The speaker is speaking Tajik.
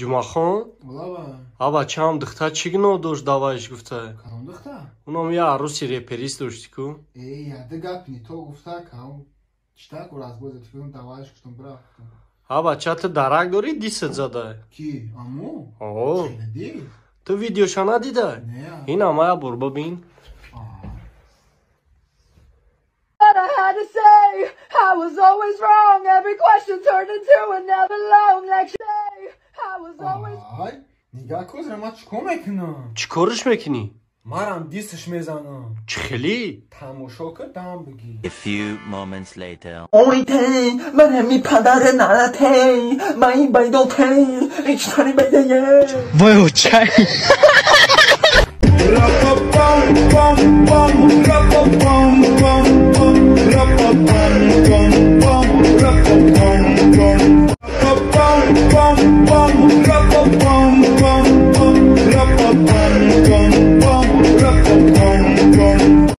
Ҷумъахон? Аба чам духтар чӣ гуноҳ дошт даваиш гуфта? Кадом духтар? Унам я арӯси реперист дошти ку? Яда гапни то гуфта кам чита куразбоз тикун даваиш гуфтам брафтам. Аба ча ту дарак дорӣ дисат зада? Ки аму? О. Чеди? Ту видеоша надида? Не. Ин амая бур бибин. What I had to say, I was always wrong. Every question turned into another long lecture. I was always. Ай, нигах кузра ма чикор мекунам? Чӣ кориш мекунӣ? Марам дисш мезанам. Чӣ хелӣ? Тамошо кардам бигӣ. A few moments later. Ой те, менеми падар налате, май байдоте, ичтари байдае. Вой очай. Rapapam, pam, pam, rapapam.